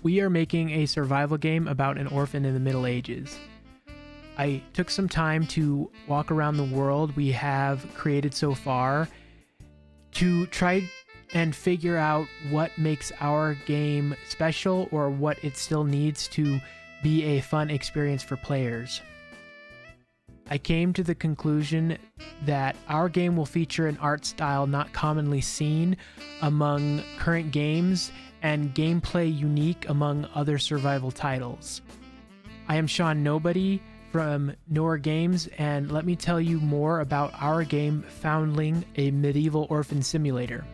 We are making a survival game about an orphan in the Middle Ages. I took some time to walk around the world we have created so far to try and figure out what makes our game special or what it still needs to be a fun experience for players. I came to the conclusion that our game will feature an art style not commonly seen among current games and gameplay unique among other survival titles. I am Sean Nobody from Nora Games, and let me tell you more about our game Foundling, a medieval orphan simulator.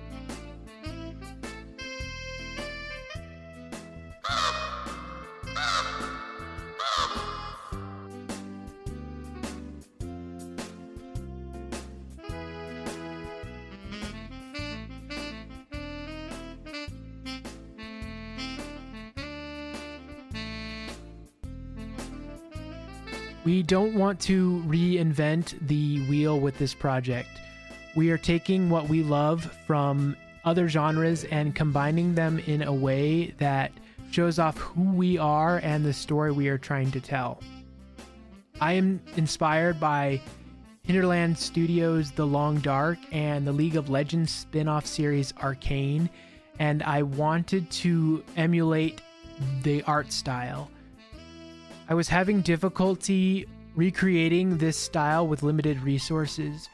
We don't want to reinvent the wheel with this project. We are taking what we love from other genres and combining them in a way that shows off who we are and the story we are trying to tell. I am inspired by Hinterland Studios' The Long Dark and the League of Legends spin-off series Arcane, and I wanted to emulate the art style. I was having difficulty recreating this style with limited resources.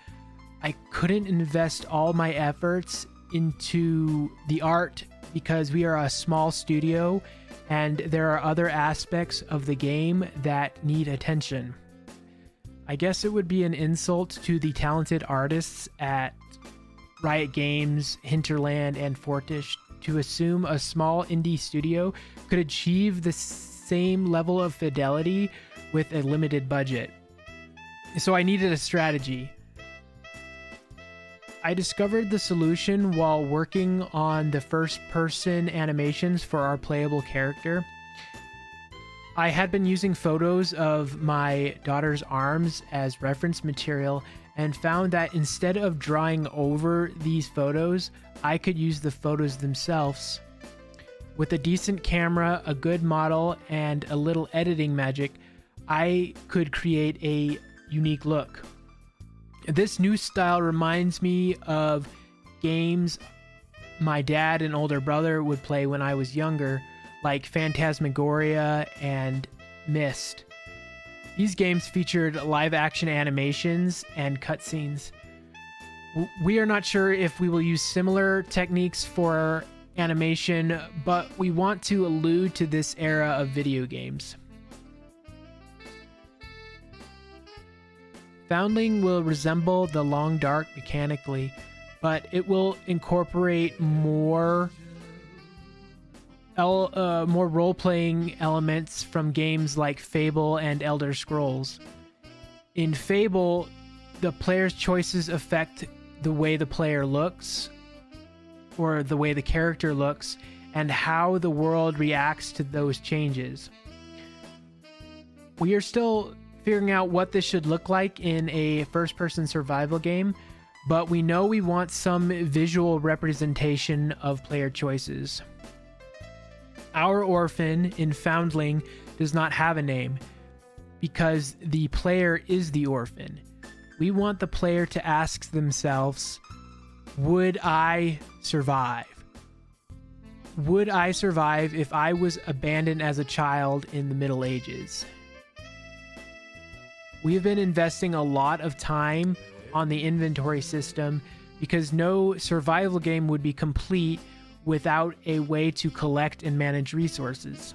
I couldn't invest all my efforts into the art because we are a small studio and there are other aspects of the game that need attention. I guess it would be an insult to the talented artists at Riot Games, Hinterland, and Fortish to assume a small indie studio could achieve the same level of fidelity with a limited budget. So I needed a strategy. I discovered the solution while working on the first-person animations for our playable character. I had been using photos of my daughter's arms as reference material and found that instead of drawing over these photos, I could use the photos themselves. With a decent camera, a good model, and a little editing magic, I could create a unique look. This new style reminds me of games my dad and older brother would play when I was younger, like Phantasmagoria and Myst. These games featured live-action animations and cutscenes. We are not sure if we will use similar techniques for animation, but we want to allude to this era of video games. Foundling will resemble The Long Dark mechanically, but it will incorporate more role-playing elements from games like Fable and Elder Scrolls. In Fable, the player's choices affect the way the player looks, or the way the character looks, and how the world reacts to those changes. We are still figuring out what this should look like in a first-person survival game, but we know we want some visual representation of player choices. Our orphan in Foundling does not have a name because the player is the orphan. We want the player to ask themselves, would I survive? Would I survive if I was abandoned as a child in the Middle Ages? We've been investing a lot of time on the inventory system because no survival game would be complete without a way to collect and manage resources.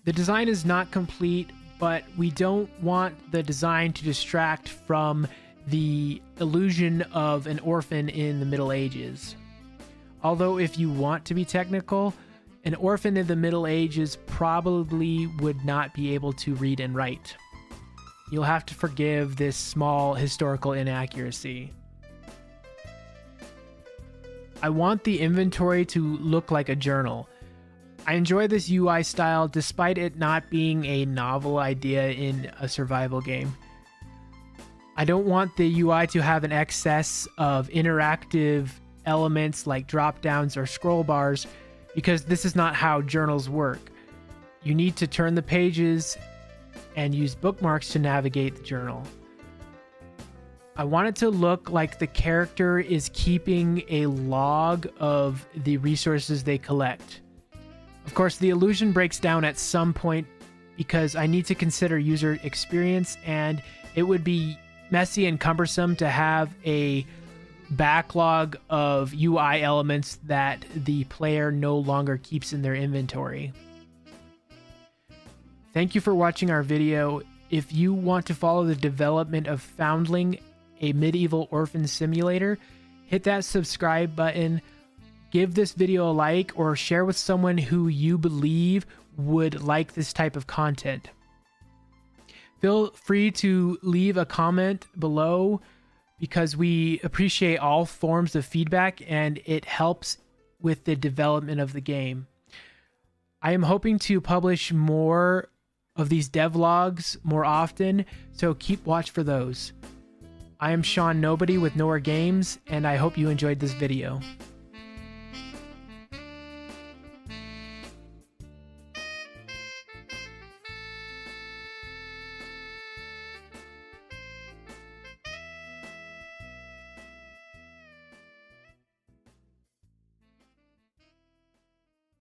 The design is not complete, but we don't want the design to distract from the illusion of an orphan in the Middle Ages. Although if you want to be technical, an orphan in the Middle Ages probably would not be able to read and write. You'll have to forgive this small historical inaccuracy. I want the inventory to look like a journal. I enjoy this UI style despite it not being a novel idea in a survival game. I don't want the UI to have an excess of interactive elements like drop downs or scroll bars because this is not how journals work. You need to turn the pages and use bookmarks to navigate the journal. I want it to look like the character is keeping a log of the resources they collect. Of course, the illusion breaks down at some point because I need to consider user experience, and it would be messy and cumbersome to have a backlog of UI elements that the player no longer keeps in their inventory. Thank you for watching our video. If you want to follow the development of Foundling, a medieval orphan simulator, hit that subscribe button, give this video a like, or share with someone who you believe would like this type of content. Feel free to leave a comment below because we appreciate all forms of feedback and it helps with the development of the game. I am hoping to publish more of these devlogs more often, so keep watch for those. I am Sean Nobody with Nowhere Games, and I hope you enjoyed this video.